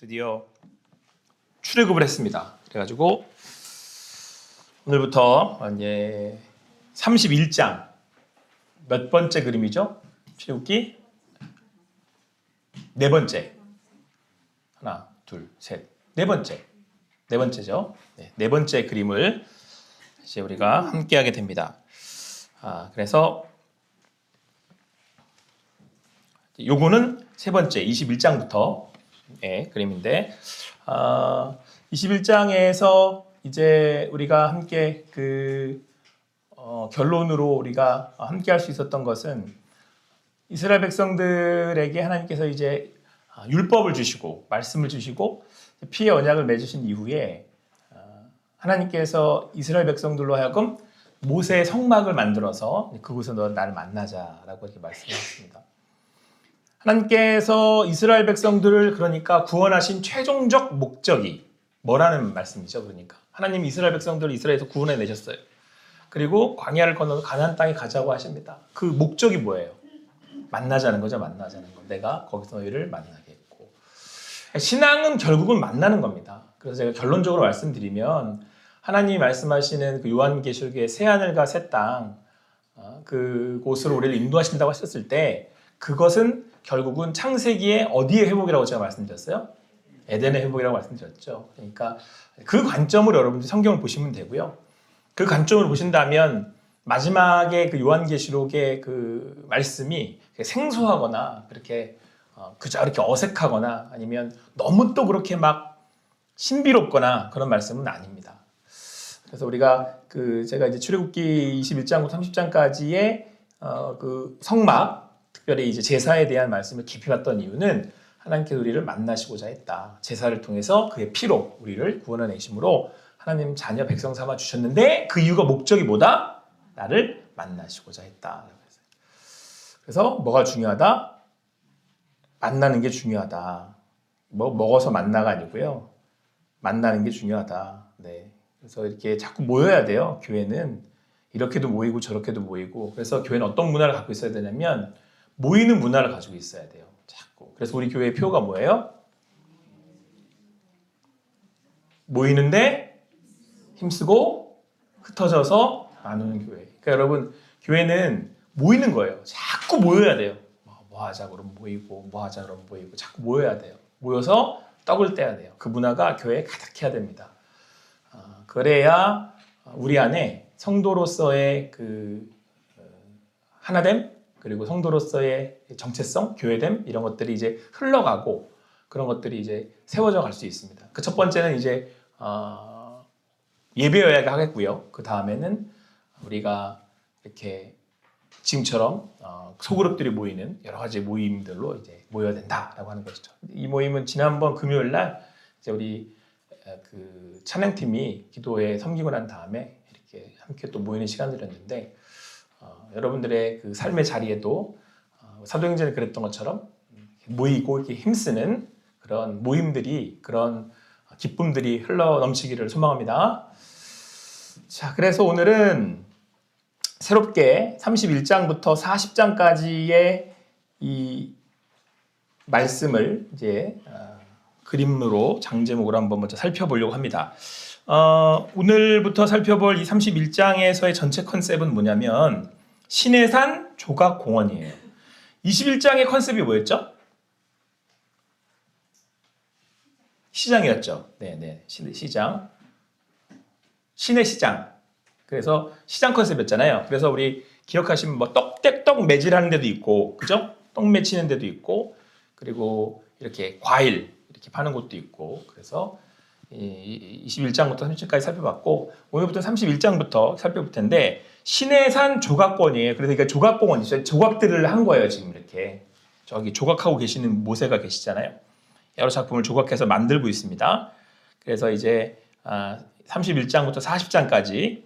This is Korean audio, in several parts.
드디어 출애굽을 했습니다. 그래가지고 오늘부터 이제 31장 몇 번째 그림이죠? 출애굽기 네 번째. 하나, 둘, 셋, 네 번째. 네 번째죠. 네 번째 그림을 이제 우리가 함께하게 됩니다. 그래서 요거는 세 번째 21장부터 그림인데 21장에서 이제 우리가 함께 결론으로 우리가 함께 할 수 있었던 것은 이스라엘 백성들에게 하나님께서 이제 율법을 주시고 말씀을 주시고 피의 언약을 맺으신 이후에 하나님께서 이스라엘 백성들로 하여금 모세의 성막을 만들어서 그곳에서 너 나를 만나자라고 이렇게 말씀하셨습니다. 하나님께서 이스라엘 백성들을 그러니까 구원하신 최종적 목적이 뭐라는 말씀이죠? 그러니까 하나님 이스라엘 백성들을 이스라엘에서 구원해 내셨어요. 그리고 광야를 건너서 가나안 땅에 가자고 하십니다. 그 목적이 뭐예요? 만나자는 거죠. 만나자는 거. 내가 거기서 너희를 만나겠고. 신앙은 결국은 만나는 겁니다. 그래서 제가 결론적으로 말씀드리면 하나님이 말씀하시는 그 요한계시록의 새 하늘과 새 땅 그곳으로 우리를 인도하신다고 하셨을 때 그것은 결국은 창세기의 어디의 회복이라고 제가 말씀드렸어요? 에덴의 회복이라고 말씀드렸죠. 그러니까 그 관점으로 여러분들이 성경을 보시면 되고요. 그 관점으로 보신다면 마지막에 그 요한계시록의 그 말씀이 생소하거나 그렇게 그저 이렇게 어색하거나 아니면 너무 또 그렇게 막 신비롭거나 그런 말씀은 아닙니다. 그래서 우리가 제가 이제 출애굽기 21장부터 30장까지의 그 성막 특별히 이제 제사에 대한 말씀을 깊이 봤던 이유는 하나님께서 우리를 만나시고자 했다. 제사를 통해서 그의 피로 우리를 구원해내심으로 하나님 자녀 백성 삼아 주셨는데 그 이유가 목적이 뭐다? 나를 만나시고자 했다. 그래서 뭐가 중요하다? 만나는 게 중요하다. 뭐 먹어서 만나가 아니고요. 만나는 게 중요하다. 네. 그래서 이렇게 자꾸 모여야 돼요. 교회는 이렇게도 모이고 저렇게도 모이고. 그래서 교회는 어떤 문화를 갖고 있어야 되냐면 모이는 문화를 가지고 있어야 돼요. 자꾸. 그래서 우리 교회의 표가 뭐예요? 모이는데 힘쓰고 흩어져서 나누는 교회. 그러니까 여러분 교회는 모이는 거예요. 자꾸 모여야 돼요. 뭐 하자 그러면 모이고 뭐 하자 그러면 모이고 자꾸 모여야 돼요. 모여서 떡을 떼야 돼요. 그 문화가 교회에 가득해야 됩니다. 그래야 우리 안에 성도로서의 그 하나됨 그리고 성도로서의 정체성, 교회됨 이런 것들이 이제 흘러가고 그런 것들이 이제 세워져 갈 수 있습니다. 그 첫 번째는 이제 예배여야가 하겠고요. 그 다음에는 우리가 이렇게 지금처럼 소그룹들이 모이는 여러 가지 모임들로 이제 모여야 된다라고 하는 것이죠. 이 모임은 지난번 금요일 날 이제 우리 그 찬양팀이 기도에 섬기고 난 다음에 이렇게 함께 또 모이는 시간들이었는데 여러분들의 그 삶의 자리에도 사도행전에 그랬던 것처럼 모이고 이렇게 힘쓰는 그런 모임들이 그런 기쁨들이 흘러 넘치기를 소망합니다. 자, 그래서 오늘은 새롭게 31장부터 40장까지의 이 말씀을 이제 그림으로 장제목으로 한번 먼저 살펴보려고 합니다. 오늘부터 살펴볼 이 31장에서의 전체 컨셉은 뭐냐면 시내산 조각공원이에요. 21장의 컨셉이 뭐였죠? 시장이었죠. 네네, 시장. 시내 시장. 그래서 시장 컨셉이었잖아요. 그래서 우리 기억하시면 뭐 떡 매질하는 데도 있고, 그죠? 떡 매치는 데도 있고, 그리고 이렇게 과일 이렇게 파는 곳도 있고, 그래서 21장부터 30장까지 살펴봤고, 오늘부터 31장부터 살펴볼 텐데, 시내산 조각권이에요. 그래서 이게 조각공원 있어요. 조각들을 한 거예요, 지금 이렇게. 저기 조각하고 계시는 모세가 계시잖아요. 여러 작품을 조각해서 만들고 있습니다. 그래서 이제 31장부터 40장까지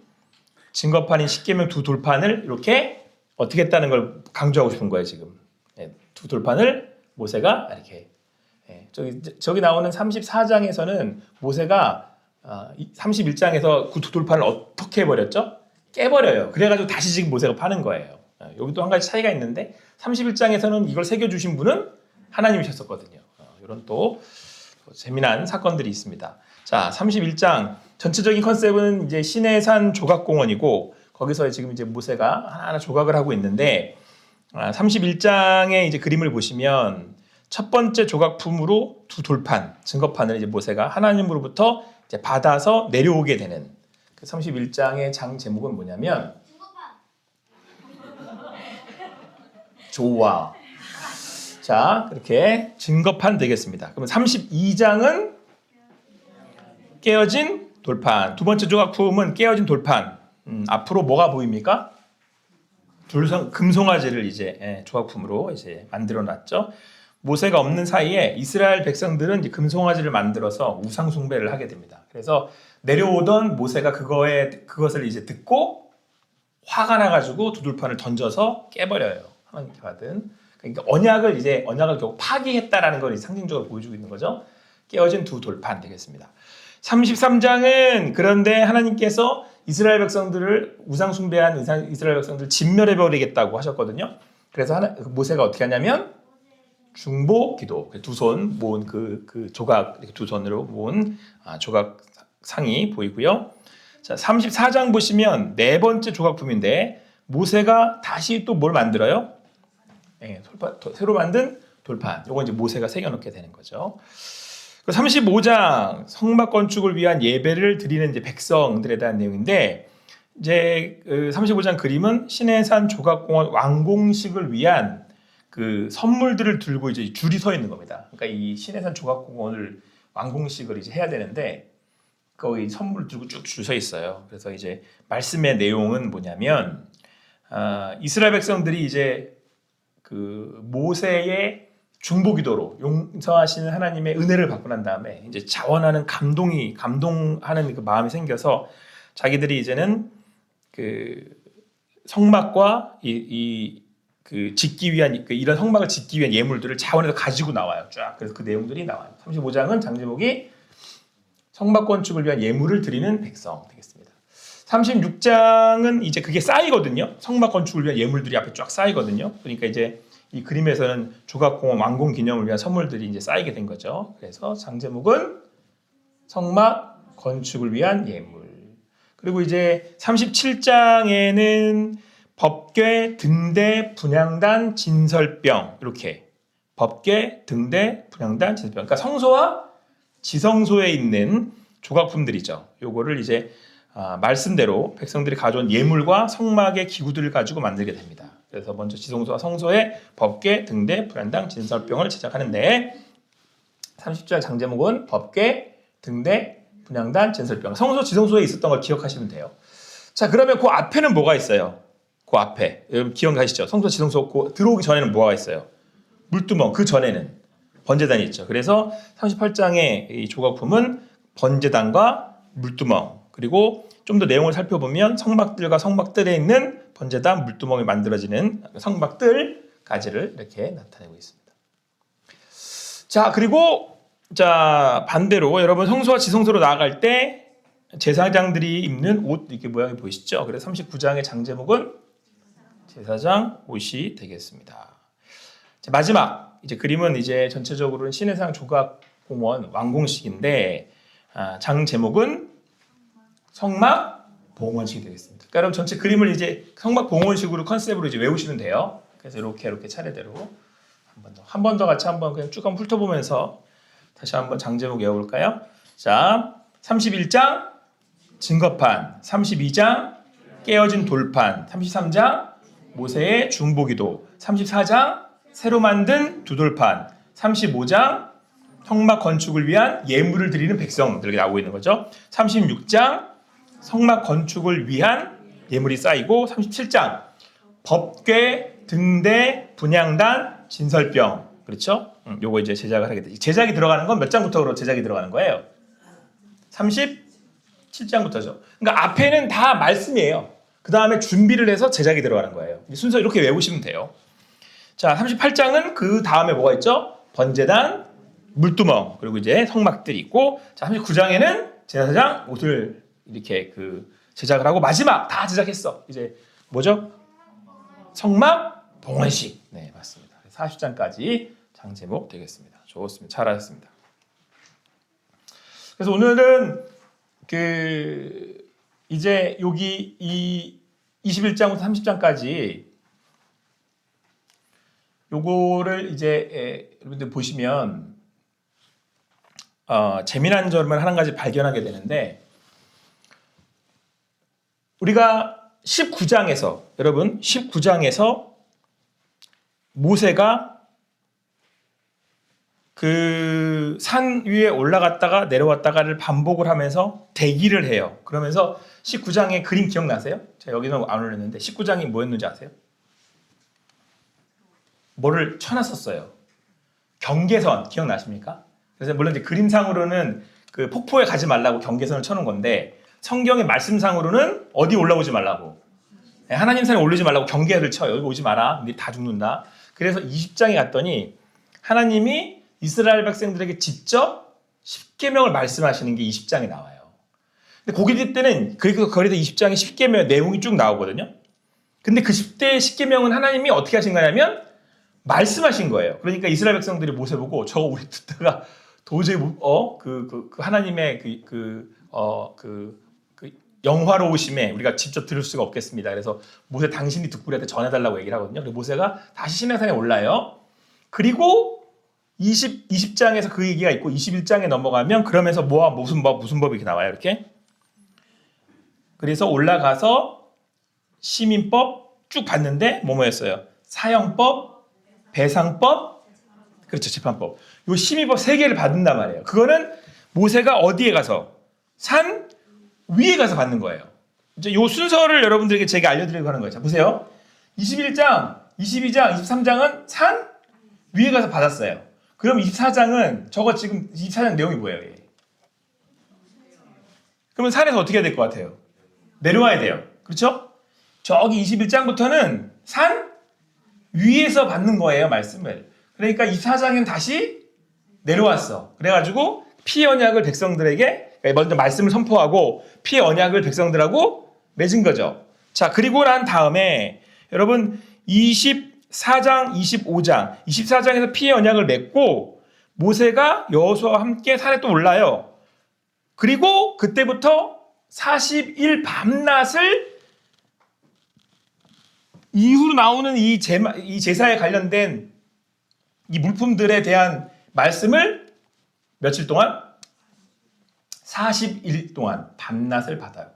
증거판인 십계명 두 돌판을 이렇게 어떻게 했다는 걸 강조하고 싶은 거예요, 지금. 두 돌판을 모세가 이렇게 저기 나오는 34장에서는 모세가 31장에서 그 두 돌판을 어떻게 해버렸죠? 깨버려요. 그래가지고 다시 지금 모세가 파는 거예요. 여기도 한 가지 차이가 있는데 31장에서는 이걸 새겨주신 분은 하나님이셨었거든요. 이런 또 재미난 사건들이 있습니다. 자, 31장 전체적인 컨셉은 이제 시내산 조각공원이고 거기서 지금 이제 모세가 하나하나 조각을 하고 있는데 31장의 이제 그림을 보시면 첫 번째 조각품으로 두 돌판, 증거판을 이제 모세가 하나님으로부터 이제 받아서 내려오게 되는 그 31장의 장 제목은 뭐냐면 좋아. 자, 그렇게 증거판 되겠습니다. 그러면 32장은 깨어진 돌판. 두 번째 조각품은 깨어진 돌판. 앞으로 뭐가 보입니까? 금송아지를 이제 조각품으로 이제 만들어 놨죠. 모세가 없는 사이에 이스라엘 백성들은 이제 금송아지를 만들어서 우상 숭배를 하게 됩니다. 그래서 내려오던 모세가 그것을 이제 듣고 화가 나가지고 두 돌판을 던져서 깨버려요. 하나님께 받은. 그러니까 언약을 결국 파기했다라는 걸 상징적으로 보여주고 있는 거죠. 깨어진 두 돌판 되겠습니다. 33장은 그런데 하나님께서 이스라엘 백성들을 우상 숭배한 이스라엘 백성들을 진멸해 버리겠다고 하셨거든요. 그래서 모세가 어떻게 하냐면 중보 기도, 두 손 모은 그 조각, 두 손으로 모은 조각 상이 보이고요. 자, 34장 보시면 네 번째 조각품인데 모세가 다시 또 뭘 만들어요? 새로 만든 돌판. 요거 이제 모세가 새겨놓게 되는 거죠. 35장 성막 건축을 위한 예배를 드리는 이제 백성들에 대한 내용인데 이제 35장 그림은 시내산 조각공원 완공식을 위한 그 선물들을 들고 이제 줄이 서 있는 겁니다. 그러니까 이 시내산 조각공원을 완공식을 이제 해야 되는데 거기 선물 들고 쭉 줄 서 있어요. 그래서 이제 말씀의 내용은 뭐냐면 이스라엘 백성들이 이제 그 모세의 중보기도로 용서하시는 하나님의 은혜를 받고 난 다음에 이제 자원하는 감동하는 그 마음이 생겨서 자기들이 이제는 그 성막과 그 짓기 위한 이런 성막을 짓기 위한 예물들을 자원해서 가지고 나와요. 쫙. 그래서 그 내용들이 나와요. 35장은 장제목이 성막 건축을 위한 예물을 드리는 백성 되겠습니다. 36장은 이제 그게 쌓이거든요. 성막 건축을 위한 예물들이 앞에 쫙 쌓이거든요. 그러니까 이제 이 그림에서는 조각공원 완공 기념을 위한 선물들이 이제 쌓이게 된 거죠. 그래서 장제목은 성막 건축을 위한 예물. 그리고 이제 37장에는 법궤, 등대, 분향단, 진설병 이렇게 법궤, 등대, 분향단, 진설병. 그러니까 성소와 지성소에 있는 조각품들이죠. 요거를 이제 말씀대로 백성들이 가져온 예물과 성막의 기구들을 가지고 만들게 됩니다. 그래서 먼저 지성소와 성소에 법궤, 등대, 불안당, 진설병을 제작하는데 30장 장제목은 법궤, 등대, 분향단, 진설병. 성소, 지성소에 있었던 걸 기억하시면 돼요. 자, 그러면 그 앞에는 뭐가 있어요? 그 앞에 여러분 기억하시죠? 성소, 지성소 들어오기 전에는 뭐가 있어요? 물두멍. 그 전에는 번제단이 있죠. 그래서 38장의 이 조각품은 번제단과 물두멍 그리고 좀 더 내용을 살펴보면 성막들과 성막들에 있는 번제단, 물두멍이 만들어지는 성막들 가지를 이렇게 나타내고 있습니다. 자, 그리고 반대로 여러분 성소와 지성소로 나아갈 때 제사장들이 입는 옷 이렇게 모양이 보이시죠? 그래서 39장의 장제목은 제사장 옷이 되겠습니다. 자, 마지막 이제 그림은 이제 전체적으로는 시내산 조각공원 완공식인데 장 제목은 성막 봉헌식이 되겠습니다. 그러니까 여러분 전체 그림을 이제 성막 봉헌식으로 컨셉으로 이제 외우시면 돼요. 그래서 이렇게 차례대로 한 번 더 같이 한번 그냥 쭉 한번 훑어보면서 다시 한번 장 제목 외워볼까요? 자, 31장 증거판, 32장 깨어진 돌판, 33장 모세의 중보기도, 34장 새로 만든 두 돌판, 35장 성막 건축을 위한 예물을 드리는 백성들이 나오고 있는 거죠. 36장 성막 건축을 위한 예물이 쌓이고 37장 법궤, 등대, 분향단, 진설병 그렇죠? 요거 이제 제작을 하게 되죠. 제작이 들어가는 건 몇 장부터 제작이 들어가는 거예요? 37장부터죠. 그러니까 앞에는 다 말씀이에요. 그 다음에 준비를 해서 제작이 들어가는 거예요. 순서 이렇게 외우시면 돼요. 자, 38장은 그 다음에 뭐가 있죠? 번제단, 물두멍 그리고 이제 성막들이 있고 자, 39장에는 제사장 옷을 이렇게 제작을 하고 마지막 다 제작했어. 이제 뭐죠? 성막 봉헌식. 네, 맞습니다. 40장까지 장 제목 되겠습니다. 좋습니다. 잘하셨습니다. 그래서 오늘은 이제 여기 이 21장부터 30장까지 요거를 이제 여러분들 보시면 재미난 점을 한 가지 발견하게 되는데, 우리가 19장에서 여러분 19장에서 모세가 그 산 위에 올라갔다가 내려왔다가를 반복을 하면서 대기를 해요. 그러면서 19장의 그림 기억나세요? 제가 여기는 안 올렸는데 19장이 뭐였는지 아세요? 뭐를 쳐놨었어요. 경계선 기억나십니까? 그래서 물론 이제 그림상으로는 그 폭포에 가지 말라고 경계선을 쳐놓은 건데, 성경의 말씀상으로는 어디 올라오지 말라고, 하나님 산에 올리지 말라고 경계를 쳐요. 여기 오지 마라. 근데 다 죽는다. 그래서 20장에 갔더니 하나님이 이스라엘 백성들에게 직접 십계명을 말씀하시는 게 20장에 나와요. 근데 고기 때는 그래서 20장에 십계명 내용이 쭉 나오거든요. 근데 그 10대의 십계명은 하나님이 어떻게 하신 거냐면 말씀하신 거예요. 그러니까 이스라엘 백성들이 모세 보고 저거 우리 듣다가 도저히 하나님의 영화로우심에 우리가 직접 들을 수가 없겠습니다. 그래서 모세 당신이 듣고 우리한테 전해달라고 얘기를 하거든요. 그리고 모세가 다시 시내산에 올라요. 그리고 20장에서 그 얘기가 있고 21장에 넘어가면 그러면서 무슨 법 이렇게 나와요. 이렇게. 그래서 올라가서 시민법 쭉 봤는데 뭐였어요? 사형법, 배상법, 그렇죠, 재판법. 요 시민법 3개를 받는단 말이에요. 그거는 모세가 어디에 가서? 산 위에 가서 받는 거예요. 이제 요 순서를 여러분들에게 제가 알려드리려고 하는 거예요. 자, 보세요. 21장, 22장, 23장은 산 위에 가서 받았어요. 그럼 24장은 저거 지금 24장 내용이 뭐예요? 그러면 산에서 어떻게 해야 될 것 같아요? 내려와야 돼요. 그렇죠? 저기 21장부터는 산 위에서 받는 거예요, 말씀을. 그러니까 24장에는 다시 내려왔어. 그래가지고 피의 언약을 백성들에게, 먼저 말씀을 선포하고 피의 언약을 백성들하고 맺은 거죠. 자, 그리고 난 다음에 여러분 24장, 25장, 24장에서 피의 언약을 맺고 모세가 여호수아와 함께 산에 또 올라요. 그리고 그때부터 40일 밤낮을 이후로 나오는 이 제사에 관련된 이 물품들에 대한 말씀을 며칠 동안? 40일 동안 밤낮을 받아요.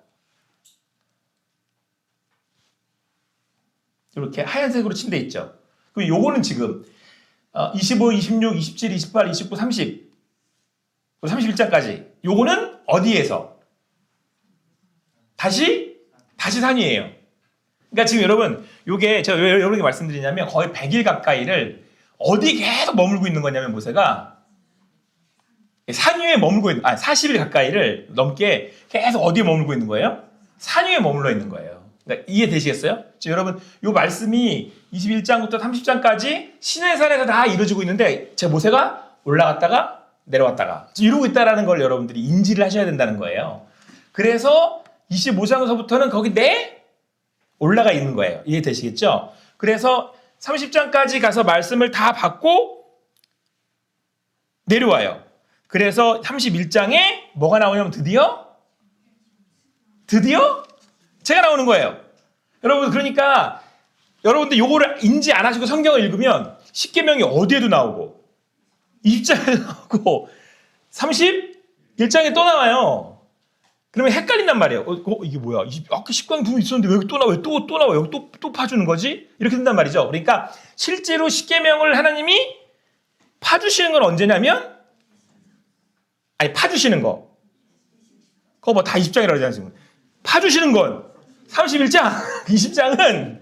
이렇게 하얀색으로 침대 있죠. 그리고 요거는 지금 25, 26, 27, 28, 29, 30 31장까지 요거는 어디에서? 다시 산 위에요. 그러니까 지금 여러분 요게 제가 왜 여러분에게 말씀드리냐면 거의 100일 가까이를 어디 계속 머물고 있는 거냐면 모세가 산 위에 머물고 있는 40일 가까이를 넘게 계속 어디에 머물고 있는 거예요? 산 위에 머물러 있는 거예요. 그러니까 이해되시겠어요? 지금 여러분 요 말씀이 21장부터 30장까지 시내산에서 다 이루어지고 있는데 제 모세가 올라갔다가 내려왔다가 이러고 있다라는 걸 여러분들이 인지를 하셔야 된다는 거예요. 그래서 25장에서부터는 거기 올라가 있는 거예요. 이해되시겠죠? 그래서 30장까지 가서 말씀을 다 받고 내려와요. 그래서 31장에 뭐가 나오냐면 드디어 제가 나오는 거예요. 여러분 그러니까 여러분들 요거를 인지 안 하시고 성경을 읽으면 십계명이 어디에도 나오고 20장에도 나오고 31장에 또 나와요. 그러면 헷갈린단 말이에요. 이게 뭐야? 아까 십계명 부분 있었는데 왜 또 나와? 또 나와? 여기 또 파주는 거지? 이렇게 된단 말이죠. 그러니까 실제로 십계명을 하나님이 파주시는 건 언제냐면 파주시는 거. 그거 뭐 다 20장이라고 하잖아요. 지금. 파주시는 건 31장, 20장은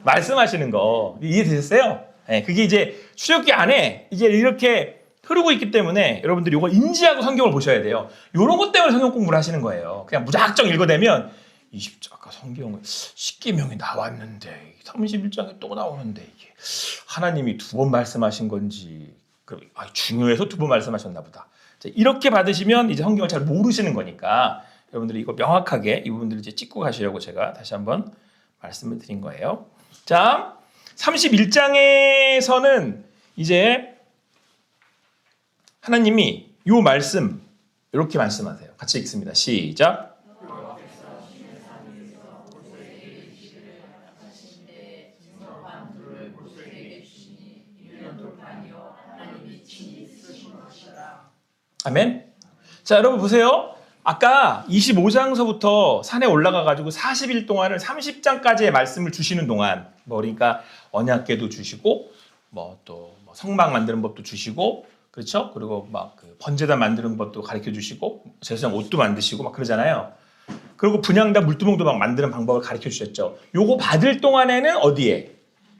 말씀하시는 거. 이해되셨어요? 네, 그게 이제 출애굽기 안에 이제 이렇게 흐르고 있기 때문에 여러분들이 이걸 인지하고 성경을 보셔야 돼요. 이런 것 때문에 성경 공부를 하시는 거예요. 그냥 무작정 읽어대면 20장 아까 성경에 십계명이 나왔는데 31장에 또 나오는데 이게 하나님이 2번 말씀하신 건지 중요해서 2번 말씀하셨나 보다. 이렇게 받으시면 이제 성경을 잘 모르시는 거니까 여러분들이 이거 명확하게 이 부분들을 이제 찍고 가시려고 제가 다시 한번 말씀을 드린 거예요. 자, 31장에서는 이제 하나님이 요 말씀 이렇게 말씀하세요. 같이 읽습니다. 시작. 아멘. 자, 여러분 보세요. 아까 25장서부터 산에 올라가 가지고 40일 동안을 30장까지의 말씀을 주시는 동안 그러니까 언약궤도 주시고 또 성막 만드는 법도 주시고 그렇죠? 그리고 막 그 번제단 만드는 법도 가르쳐 주시고 제사장 옷도 만드시고 막 그러잖아요. 그리고 분향단 물두멍도 막 만드는 방법을 가르쳐 주셨죠. 요거 받을 동안에는 어디에?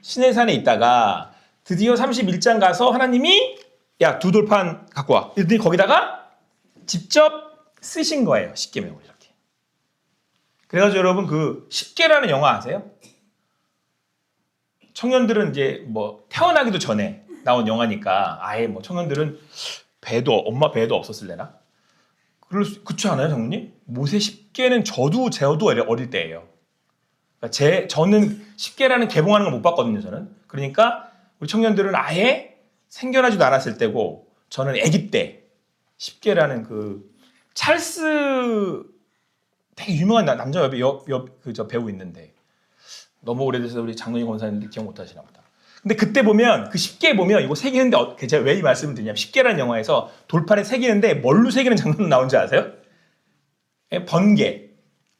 시내산에 있다가 드디어 31장 가서 하나님이 야, 두 돌판 갖고 와. 이랬더니 거기다가 직접 쓰신 거예요. 십계명을 이렇게. 그래가지고 여러분 그 십계라는 영화 아세요? 청년들은 이제 태어나기도 전에 나온 영화니까 아예 청년들은 엄마 배도 없었을래나? 그렇지 않아요, 장모님? 모세 십계는 저도 어릴 때예요. 그러니까 저는 십계라는 개봉하는 걸 못 봤거든요, 저는. 그러니까 우리 청년들은 아예 생겨나지도 않았을 때고 저는 아기 때 십계라는 그 찰스 되게 유명한 남자 저 배우 있는데 너무 오래돼서 우리 장로님 권사님들이 기억 못 하시나 보다. 근데 그때 보면 그 십계 보면 이거 새기는데 제가 왜 이 말씀을 드리냐면 십계라는 영화에서 돌판에 새기는데 뭘로 새기는 장면 나온지 아세요?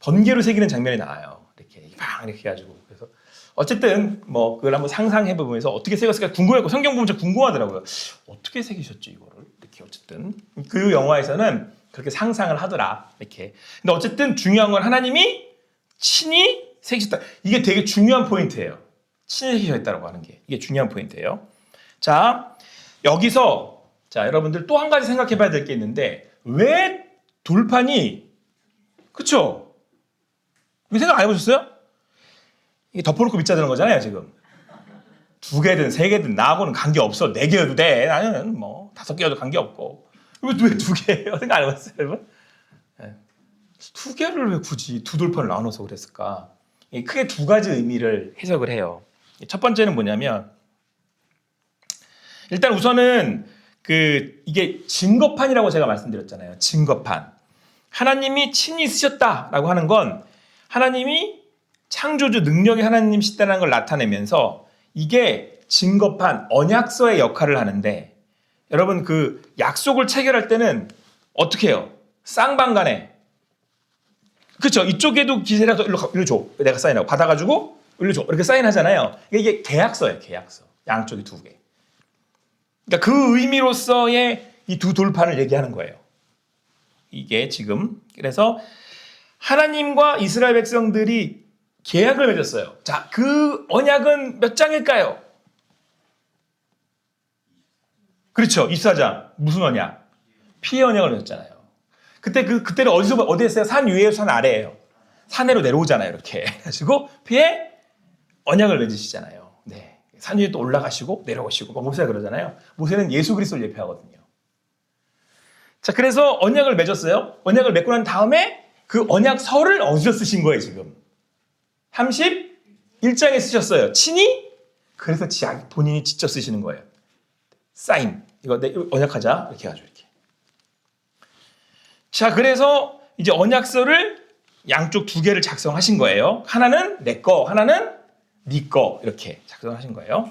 번개로 새기는 장면이 나와요. 이렇게 해가지고 그래서 어쨌든 그걸 한번 상상해 보면서 어떻게 새겼을까 궁금했고 성경 보면 좀 궁금하더라고요. 어떻게 새기셨지 이거를 이렇게 어쨌든 그 영화에서는 그렇게 상상을 하더라 이렇게. 근데 어쨌든 중요한 건 하나님이 친히 새기셨다. 이게 되게 중요한 포인트예요. 친히 새기셨다고 하는 게 이게 중요한 포인트예요. 자 여기서 여러분들 또 한 가지 생각해 봐야 될 게 있는데 왜 돌판이 그쵸? 이거 생각 안 해보셨어요? 이게 덮어놓고 밑자는 거잖아요 지금. 2개든 3개든 나하고는 관계없어. 4개여도 돼. 나는 5개여도 관계없고. 왜 2개예요? 생각 안 해봤어요 여러분? 2개를 왜 굳이 두 돌판을 나눠서 그랬을까? 크게 2가지 의미를 해석을 해요. 첫 번째는 뭐냐면 일단 우선은 이게 증거판이라고 제가 말씀드렸잖아요. 증거판. 하나님이 친히 쓰셨다라고 하는 건 하나님이 창조주 능력의 하나님이시다는 걸 나타내면서 이게 증거판, 언약서의 역할을 하는데 여러분 그 약속을 체결할 때는 어떻게 해요? 쌍방간에 그렇죠. 이쪽에도 기세라도 일로 줘. 내가 사인하고 받아가지고 일로 줘. 이렇게 사인하잖아요. 이게 계약서예요. 계약서. 양쪽이 2개. 그러니까 그 의미로서의 이 두 돌판을 얘기하는 거예요. 이게 지금 그래서 하나님과 이스라엘 백성들이 계약을 맺었어요. 자, 그 언약은 몇 장일까요? 그렇죠. 24장. 무슨 언약? 피의 언약을 맺었잖아요. 그때는 어디 했어요? 산 위에요, 산 아래예요? 산으로 내려오잖아요, 이렇게. 그래가지고 피의 언약을 맺으시잖아요. 네. 산 위에 또 올라가시고 내려오시고 모세가 그러잖아요. 모세는 예수 그리스도를 예표하거든요. 자, 그래서 언약을 맺었어요. 언약을 맺고 난 다음에 그 언약서를 어디서 쓰신 거예요, 지금? 31장에 쓰셨어요. 친히? 그래서 본인이 직접 쓰시는 거예요. 사인. 이거 언약하자. 이렇게 해가지고 이렇게. 자, 그래서 이제 언약서를 양쪽 2개를 작성하신 거예요. 하나는 내 거, 하나는 네 거. 이렇게 작성하신 거예요.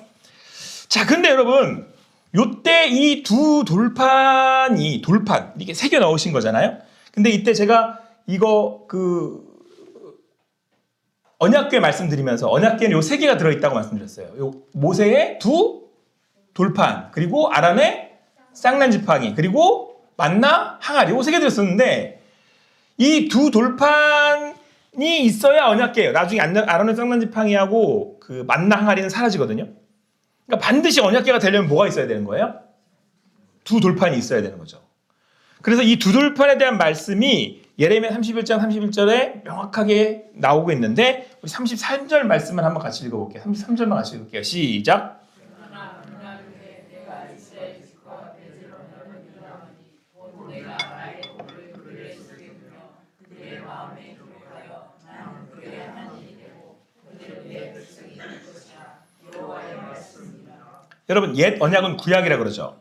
자, 근데 여러분, 요때 이 두 돌판, 이게 새겨 넣으신 거잖아요. 근데 이때 제가 이거 언약궤 말씀드리면서 언약궤는 요 3개가 들어있다고 말씀드렸어요. 요 모세의 두 돌판, 그리고 아람의 쌍난지팡이, 그리고 만나 항아리, 요 3개 들었었는데 이 두 돌판이 있어야 언약궤예요. 나중에 아람의 쌍난지팡이하고 그 만나 항아리는 사라지거든요. 그러니까 반드시 언약궤가 되려면 뭐가 있어야 되는 거예요? 두 돌판이 있어야 되는 거죠. 그래서 이 두 돌판에 대한 말씀이 예레미야 31장 31절에 명확하게 나오고 있는데 우리 33절 말씀을 한번 같이 읽어볼게요. 33절만 같이 읽을게요. 시작. 여러분 옛 언약은 구약이라 그러죠.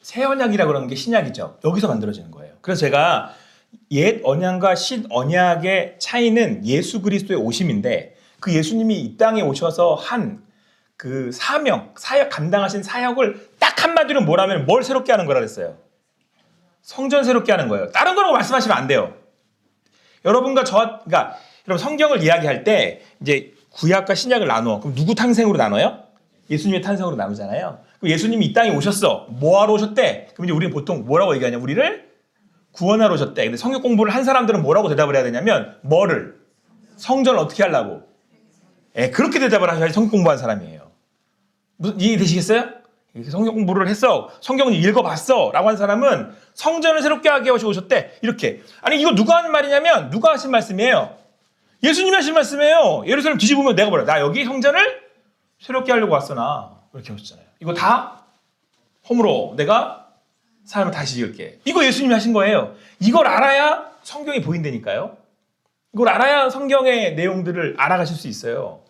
새 언약이라 그러는 게 신약이죠. 여기서 만들어지는 거예요. 그래서 제가 옛 언약과 신 언약의 차이는 예수 그리스도의 오심인데 그 예수님이 이 땅에 오셔서 한 그 사역 감당하신 사역을 딱 한마디로 뭐라면 뭘 새롭게 하는 거라 그랬어요. 성전 새롭게 하는 거예요. 다른 거라고 말씀하시면 안 돼요. 여러분과 그러니까 여러분 성경을 이야기할 때 이제 구약과 신약을 나누어. 그럼 누구 탄생으로 나눠요? 예수님의 탄생으로 나누잖아요. 그럼 예수님이 이 땅에 오셨어. 뭐하러 오셨대? 그럼 이제 우리는 보통 뭐라고 얘기하냐? 우리를 구원하러 오셨대. 근데 성경 공부를 한 사람들은 뭐라고 대답을 해야 되냐면 뭐를? 성전을 어떻게 하려고? 그렇게 대답을 하셔야지 성경 공부한 사람이에요. 무슨 이해되시겠어요? 성경 공부를 했어. 성경을 읽어봤어. 라고 한 사람은 성전을 새롭게 하게 오셨대. 이렇게. 아니 이거 누가 하는 말이냐면 누가 하신 말씀이에요? 예수님이 하신 말씀이에요. 예루살렘 뒤집으면 내가 뭐라? 나 여기 성전을 새롭게 하려고 왔어 나. 이렇게 하셨잖아요. 이거 다 허물어. 내가 사람을 다시 지을게. 이거 예수님이 하신 거예요. 이걸 알아야 성경이 보인다니까요. 이걸 알아야 성경의 내용들을 알아가실 수 있어요.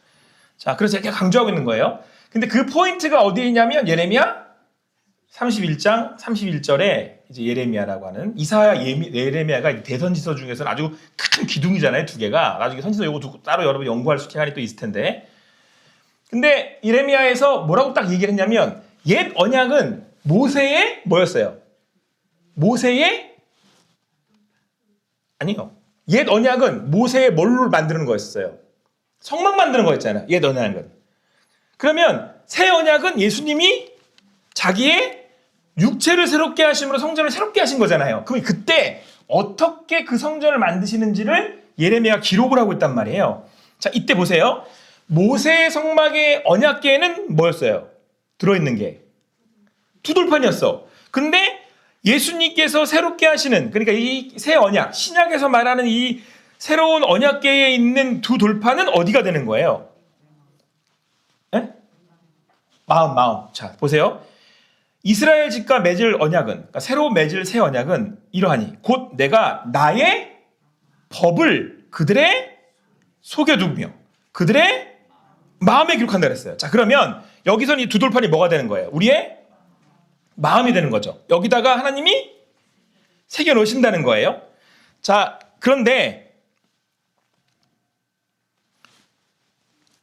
자, 그래서 이렇게 강조하고 있는 거예요. 근데 그 포인트가 어디에 있냐면 예레미야 31장 31절에 이제 예레미야라고 하는 이사야 예레미야가 대선지서 중에서는 아주 큰 기둥이잖아요. 두 개가. 나중에 선지서 이거 따로 여러분 연구할 시간이 또 있을 텐데. 근데 예레미야에서 뭐라고 딱 얘기를 했냐면 옛 언약은 모세의 뭐였어요? 모세의 아니요. 옛 언약은 모세의 뭘로 만드는 거였어요? 성막 만드는 거였잖아요. 옛 언약은. 그러면 새 언약은 예수님이 자기의 육체를 새롭게 하심으로 성전을 새롭게 하신 거잖아요. 그럼 그때 어떻게 그 성전을 만드시는지를 예레미야가 기록을 하고 있단 말이에요. 자, 이때 보세요. 모세의 성막의 언약궤에는 뭐였어요? 들어있는 게 두 돌판이었어. 근데 예수님께서 새롭게 하시는, 그러니까 이 새 언약, 신약에서 말하는 이 새로운 언약궤에 있는 두 돌판은 어디가 되는 거예요? 에? 마음. 자, 보세요. 이스라엘 집과 맺을 언약은, 그러니까 새로 맺을 새 언약은 이러하니 곧 내가 나의 법을 그들의 속에 두며 그들의 마음에 기록한다 그랬어요. 자, 그러면 여기서는 이 두 돌판이 뭐가 되는 거예요? 우리의 마음이 되는 거죠. 여기다가 하나님이 새겨 놓으신다는 거예요. 자, 그런데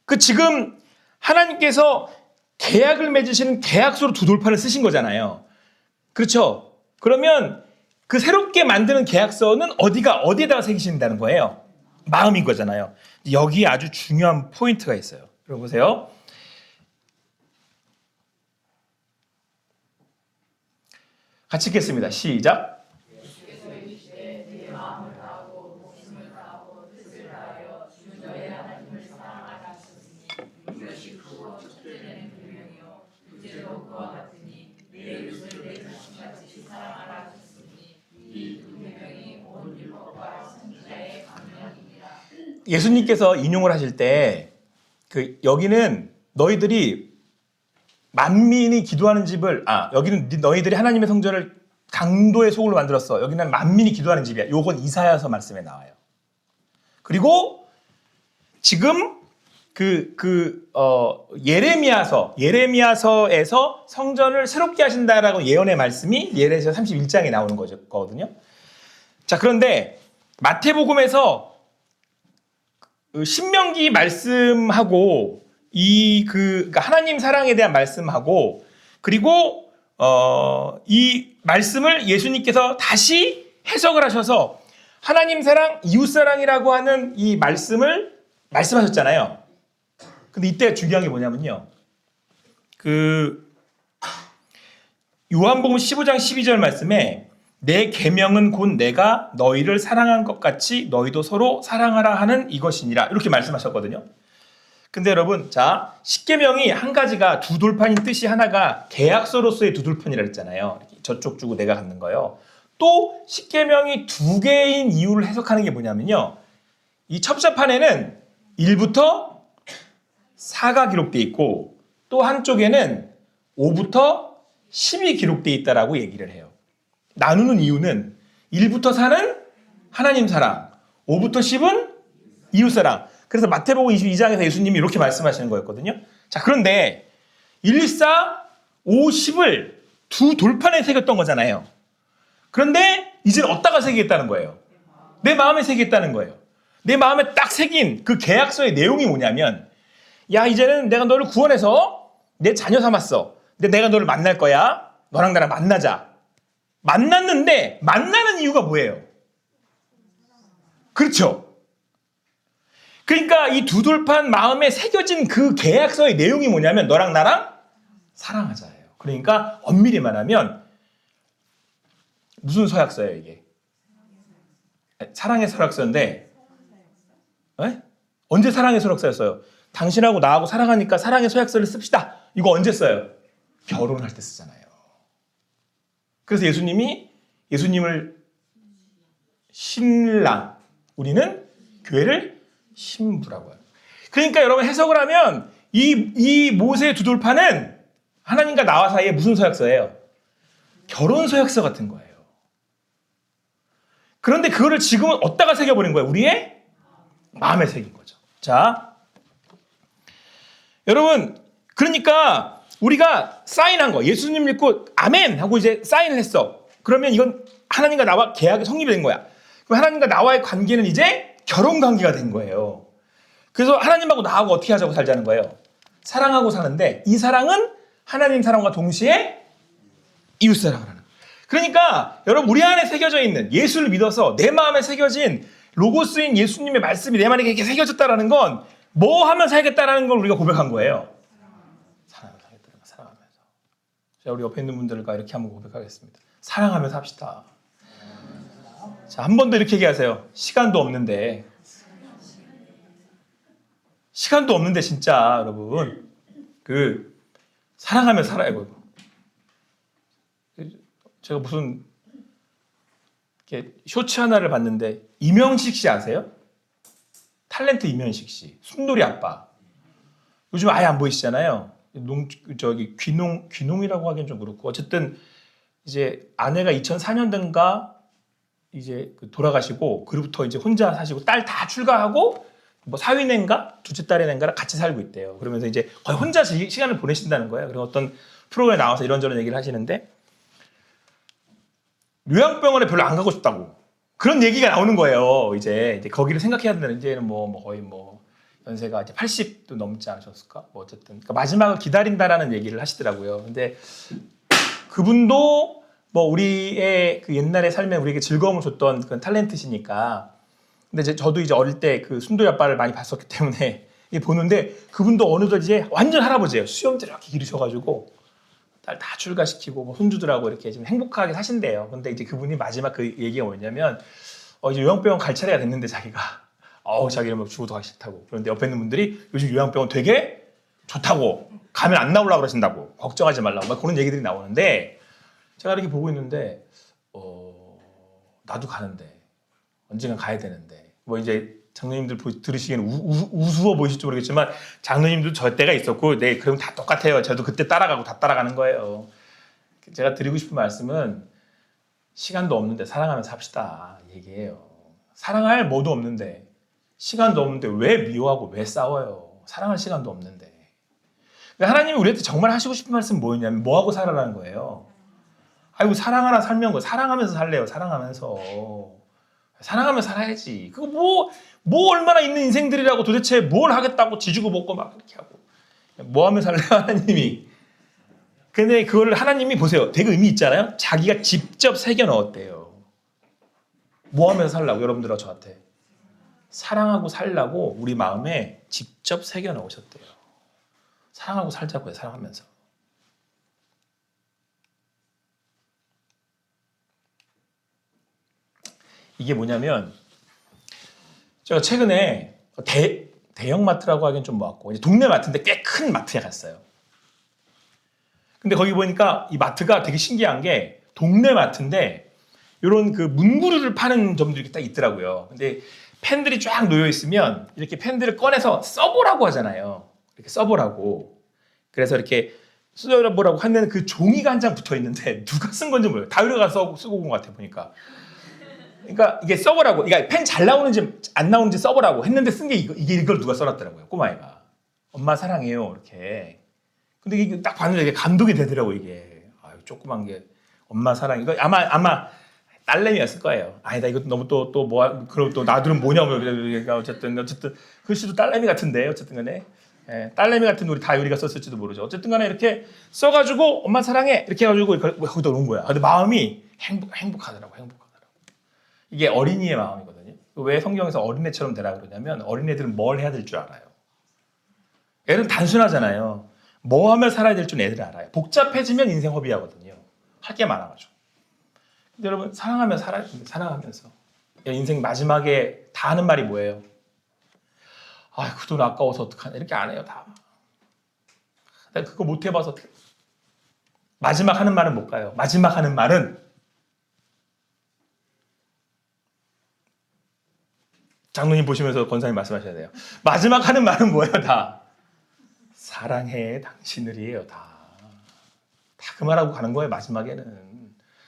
그 지금 하나님께서 계약을 맺으시는 계약서로 두 돌판을 쓰신 거잖아요. 그렇죠? 그러면 그 새롭게 만드는 계약서는 어디에다가 새기신다는 거예요? 마음인 거잖아요. 여기에 아주 중요한 포인트가 있어요. 여러분 보세요. 같이 읽겠습니다. 시작. 예수님께서 인용을 하실 때 여기는 너희들이 만민이 기도하는 집을 여기는 너희들이 하나님의 성전을 강도의 소굴로 만들었어. 여기는 만민이 기도하는 집이야. 요건 이사야서 말씀에 나와요. 그리고 지금 예레미야서에서 성전을 새롭게 하신다라고 예언의 말씀이 예레미야 31장에 나오는 거거든요. 자, 그런데 마태복음에서 신명기 말씀하고 그러니까 하나님 사랑에 대한 말씀하고 그리고 이 말씀을 예수님께서 다시 해석을 하셔서 하나님 사랑, 이웃 사랑이라고 하는 이 말씀을 말씀하셨잖아요. 근데 이때 중요한 게 뭐냐면요. 요한복음 15장 12절 말씀에 내 계명은 곧 내가 너희를 사랑한 것 같이 너희도 서로 사랑하라 하는 이것이니라. 이렇게 말씀하셨거든요. 근데 여러분, 자, 십계명이 한 가지가 두 돌판인 뜻이 하나가 계약서로서의 두 돌판이라 했잖아요. 저쪽 주고 내가 갖는 거요. 또 십계명이 두 개인 이유를 해석하는 게 뭐냐면요. 이 첩자판에는 1부터 4가 기록되어 있고 또 한쪽에는 5부터 10이 기록되어 있다라고 얘기를 해요. 나누는 이유는 1부터 4는 하나님 사랑, 5부터 10은 이웃 사랑. 그래서 마태복음 22장에서 예수님이 이렇게 말씀하시는 거였거든요. 자, 그런데 1, 4, 5, 10을 두 돌판에 새겼던 거잖아요. 그런데 이제는 어디다가 새기겠다는 거예요? 내 마음에 새기겠다는 거예요. 내 마음에 딱 새긴 그 계약서의 내용이 뭐냐면, 야, 이제는 내가 너를 구원해서 내 자녀 삼았어. 근데 내가 너를 만날 거야. 너랑 나랑 만나자. 만났는데 만나는 이유가 뭐예요? 그렇죠. 그러니까 이 두 돌판 마음에 새겨진 그 계약서의 내용이 뭐냐면 너랑 나랑 사랑하자예요. 그러니까 엄밀히 말하면 무슨 서약서예요 이게? 사랑의 서약서인데 에? 언제 사랑의 서약서였어요? 당신하고 나하고 사랑하니까 사랑의 서약서를 씁시다. 이거 언제 써요? 결혼할 때 쓰잖아요. 그래서 예수님을 신랑, 우리는 교회를 신부라고 해요. 그러니까 여러분 해석을 하면 이 모세의 두 돌판은 하나님과 나와 사이에 무슨 서약서예요? 결혼 서약서 같은 거예요. 그런데 그거를 지금은 어디다가 새겨버린 거예요? 우리의 마음에 새긴 거죠. 자, 여러분, 그러니까 우리가 사인한 거, 예수님 믿고 아멘 하고 이제 사인을 했어. 그러면 이건 하나님과 나와 계약이 성립이 된 거야. 그럼 하나님과 나와의 관계는 이제 결혼 관계가 된 거예요. 그래서 하나님하고 나하고 어떻게 하자고 살자는 거예요? 사랑하고 사는데 이 사랑은 하나님 사랑과 동시에 이웃 사랑을 하는 거예요. 그러니까 여러분 우리 안에 새겨져 있는 예수를 믿어서 내 마음에 새겨진 로고스인 예수님의 말씀이 내 마음에 이렇게 새겨졌다라는 건 뭐 하면 살겠다라는 걸 우리가 고백한 거예요. 사랑하면서 살겠다는 거, 사랑하면서. 자, 우리 옆에 있는 분들과 이렇게 한번 고백하겠습니다. 사랑하면서 합시다. 자, 한 번 더 이렇게 얘기하세요. 시간도 없는데 진짜 여러분 사랑하며 살아요. 제가 무슨 이렇게 쇼츠 하나를 봤는데 이명식 씨 아세요? 탤런트 이명식 씨, 순돌이 아빠. 요즘 아예 안 보이시잖아요. 귀농이라고 하기엔 좀 그렇고 어쨌든 이제 아내가 2004년도인가 이제 돌아가시고 그로부터 이제 혼자 사시고 딸 다 출가하고 뭐 사위네인가 둘째 딸이네인가랑 같이 살고 있대요. 그러면서 이제 거의 혼자 시간을 보내신다는 거예요. 그리고 어떤 프로그램에 나와서 이런저런 얘기를 하시는데 요양병원에 별로 안 가고 싶다고 그런 얘기가 나오는 거예요. 이제 거기를 생각해야 된다는 이제는 거의 연세가 이제 80도 넘지 않으셨을까? 뭐 어쨌든 그러니까 마지막을 기다린다라는 얘기를 하시더라고요. 근데 그분도 뭐 우리의 그 옛날의 삶에 우리에게 즐거움을 줬던 그런 탤런트시니까. 근데 이제 저도 이제 어릴 때 그 순돌이 아빠를 많이 봤었기 때문에 보는데 그분도 어느덧 이제 완전 할아버지예요. 수염들 이렇게 기르셔가지고 딸 다 출가시키고 뭐 손주들하고 이렇게 좀 행복하게 사신대요. 근데 이제 그분이 마지막 그 얘기가 뭐냐면 이제 요양병원 갈 차례가 됐는데 자기가 자기는 막 죽어도 가기 싫다고. 그런데 옆에 있는 분들이 요즘 요양병원 되게 좋다고 가면 안 나오려고 그러신다고 걱정하지 말라고 막 그런 얘기들이 나오는데 제가 이렇게 보고 있는데 나도 가는데 언젠가 가야 되는데 뭐 이제 장로님들 들으시기에는 우스워 보이실지 모르겠지만 장로님도 저 때가 있었고 네 그럼 다 똑같아요. 저도 그때 따라가고 다 따라가는 거예요. 제가 드리고 싶은 말씀은 시간도 없는데 사랑하면서 합시다 얘기해요. 사랑할 뭐도 없는데 시간도 없는데 왜 미워하고 왜 싸워요. 사랑할 시간도 없는데. 하나님이 우리한테 정말 하시고 싶은 말씀은 뭐였냐면 뭐하고 살아라는 거예요. 아이고 사랑하나 살면 사랑하면서 살래요. 사랑하면서 살아야지. 그거 뭐 얼마나 있는 인생들이라고 도대체 뭘 하겠다고 지지고 볶고 막 이렇게 하고 뭐 하면 살래요 하나님이. 근데 그걸 하나님이 보세요. 되게 의미 있잖아요. 자기가 직접 새겨 넣었대요. 뭐 하면서 살라고 여러분들과 저한테. 사랑하고 살라고 우리 마음에 직접 새겨 넣으셨대요. 사랑하고 살자고요. 사랑하면서. 이게 뭐냐면 제가 최근에 대형 마트라고 하기엔 좀 뭐같고 동네 마트인데 꽤 큰 마트에 갔어요. 근데 거기 보니까 이 마트가 되게 신기한 게 동네 마트인데 이런 그 문구류를 파는 점들이 딱 있더라고요. 근데 펜들이 쫙 놓여 있으면 이렇게 펜들을 꺼내서 써보라고 하잖아요. 이렇게 써보라고. 그래서 이렇게 써보라고 하는 그 종이가 한 장 붙어 있는데 누가 쓴 건지 모르겠어요. 다유리가 쓰고 온 것 같아 보니까. 그러니까 이게 써보라고, 그러니까 펜 잘 나오는지 안 나오는지 써보라고 했는데 쓴 게 이걸 누가 써놨더라고요. 꼬마애가. 엄마 사랑해요 이렇게. 근데 이게 딱 봤는데 이게 감동이 되더라고 이게. 조그만 게 엄마 사랑. 이거 아마 딸내미였을 거예요. 아니다, 이것도 너무 또 뭐, 그럼 또 나들은 뭐냐고. 그러니까 어쨌든 글씨도 딸내미 같은데, 어쨌든 간에. 예, 딸내미 같은 우리 다율이가 썼을지도 모르죠. 어쨌든 간에 이렇게 써가지고 엄마 사랑해 이렇게 해가지고 거기다 놓은 거야. 근데 마음이 행복하더라고. 이게 어린이의 마음이거든요. 왜 성경에서 어린애처럼 되라 그러냐면 어린애들은 뭘 해야 될 줄 알아요. 애들은 단순하잖아요. 뭐 하며 살아야 될 줄 애들은 알아요. 복잡해지면 인생 허비하거든요. 할 게 많아가지고. 근데 여러분 사랑하며 살아야 됩니다. 사랑하면서. 인생 마지막에 다 하는 말이 뭐예요? 아, 그 돈 아까워서 어떡하냐. 이렇게 안 해요, 다. 내가 그거 못 해봐서 어떡해. 마지막 하는 말은 뭘까요? 마지막 하는 말은 장로님 보시면서 권사님 말씀하셔야 돼요. 마지막 하는 말은 뭐예요, 다? 사랑해, 당신을이에요, 다. 다 그 말하고 가는 거예요, 마지막에는.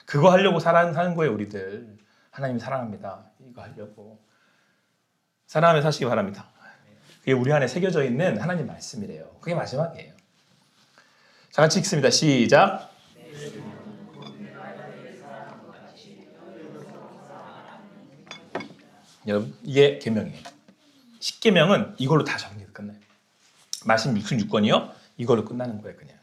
그거 하려고 사는 거예요, 우리들. 하나님 사랑합니다. 이거 하려고. 사랑하며 사시기 바랍니다. 그게 우리 안에 새겨져 있는 하나님 말씀이래요. 그게 마지막이에요. 자, 같이 읽습니다. 시작. 여러분, 이게 계명이에요. 10계명은 이걸로 다 정리가 끝나요. 말씀 66권이요. 이걸로 끝나는 거예요, 그냥.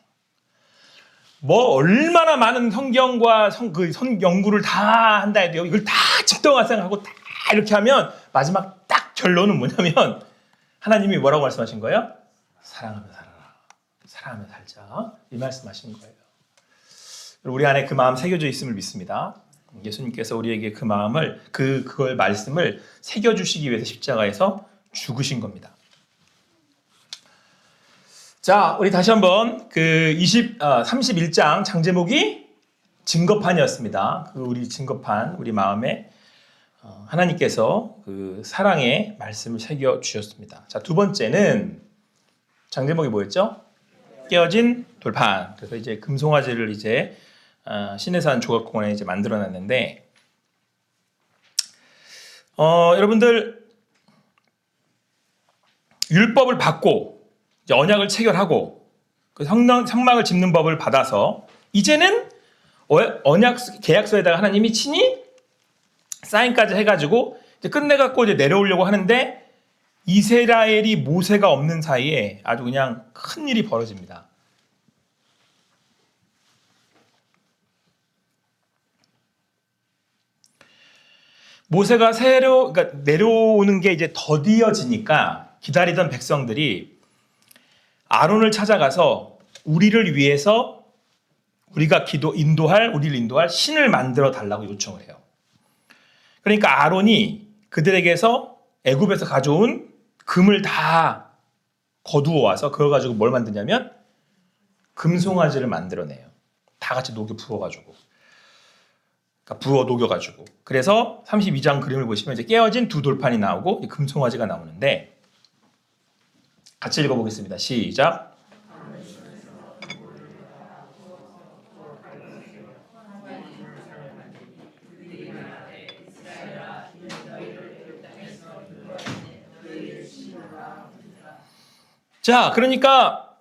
뭐 얼마나 많은 성경과 성 연구를 다 한다 해도 이걸 다 집도화생하고 다 이렇게 하면 마지막 딱 결론은 뭐냐면 하나님이 뭐라고 말씀하신 거예요? 사랑하며 살아라. 사랑하며 살자. 이 말씀하신 거예요. 우리 안에 그 마음 새겨져 있음을 믿습니다. 예수님께서 우리에게 그 마음을 그걸 말씀을 새겨주시기 위해서 십자가에서 죽으신 겁니다. 자, 우리 다시 한번 31장 장제목이 증거판이었습니다. 우리 증거판, 우리 마음에 하나님께서 그 사랑의 말씀을 새겨 주셨습니다. 자, 두 번째는 장제목이 뭐였죠? 깨어진 돌판. 그래서 이제 금송아지를 이제 신해산 조각공원에 이제 만들어놨는데, 여러분들 율법을 받고 이제 언약을 체결하고 그 성막을 짓는 법을 받아서 이제는 언약 계약서에다가 하나님이 친히 사인까지 해가지고 이제 끝내갖고 이제 내려오려고 하는데 이스라엘이 모세가 없는 사이에 아주 그냥 큰 일이 벌어집니다. 모세가 그러니까 내려오는 게 이제 더디어지니까 기다리던 백성들이 아론을 찾아가서 우리를 위해서 우리를 인도할 신을 만들어 달라고 요청을 해요. 그러니까 아론이 그들에게서 애굽에서 가져온 금을 다 거두어 와서 그걸 가지고 뭘 만드냐면 금송아지를 만들어내요. 다 같이 부어가지고. 그러니까 부어 녹여가지고. 그래서 32장 그림을 보시면 이제 깨어진 두 돌판이 나오고 금송아지가 나오는데 같이 읽어보겠습니다. 시작. 자, 그러니까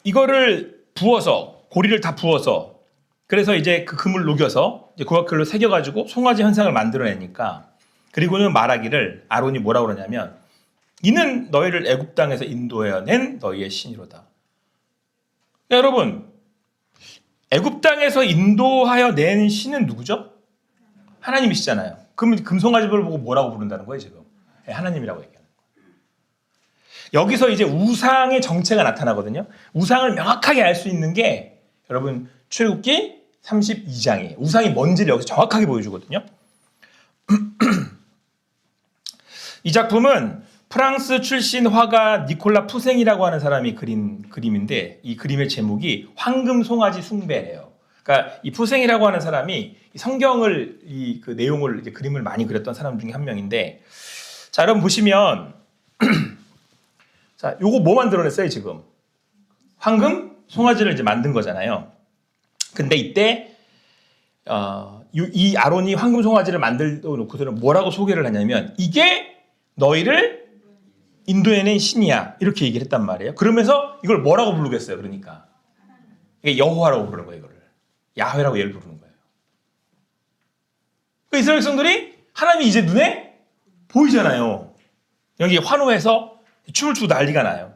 이거를 부어서 고리를 다 부어서 그래서 이제 그 금을 녹여서 이제 고각글로 새겨가지고 송아지 현상을 만들어내니까 그리고는 말하기를 아론이 뭐라고 그러냐면 이는 너희를 애굽 땅에서 인도해낸 너희의 신이로다. 여러분, 애굽 땅에서 인도하여 낸 신은 누구죠? 하나님이시잖아요. 그러면 금송아지를 보고 뭐라고 부른다는 거예요, 지금? 네, 하나님이라고 얘기하는 거예요. 여기서 이제 우상의 정체가 나타나거든요. 우상을 명확하게 알 수 있는 게 여러분 출애굽기 32장이에요. 우상이 뭔지를 여기서 정확하게 보여주거든요. 이 작품은 프랑스 출신 화가 니콜라 푸생이라고 하는 사람이 그린 그림인데 이 그림의 제목이 황금 송아지 숭배래요. 그러니까 이 푸생이라고 하는 사람이 성경을 그 내용을 이제 그림을 많이 그렸던 사람 중에 한 명인데 자, 여러분 보시면 자, 요거 뭐 만들어냈어요, 지금? 황금 송아지를 이제 만든 거잖아요. 근데 이때 이 아론이 황금 송아지를 만들어 놓고서는 뭐라고 소개를 하냐면 이게 너희를 인도해낸 신이야 이렇게 얘기를 했단 말이에요. 그러면서 이걸 뭐라고 부르겠어요? 그러니까 이게 여호와라고 부르는 거예요. 이거를 야훼라고 얘를 부르는 거예요. 그러니까 이스라엘 백성들이 하나님이 이제 눈에 보이잖아요. 여기 환호해서 춤을 추고 난리가 나요.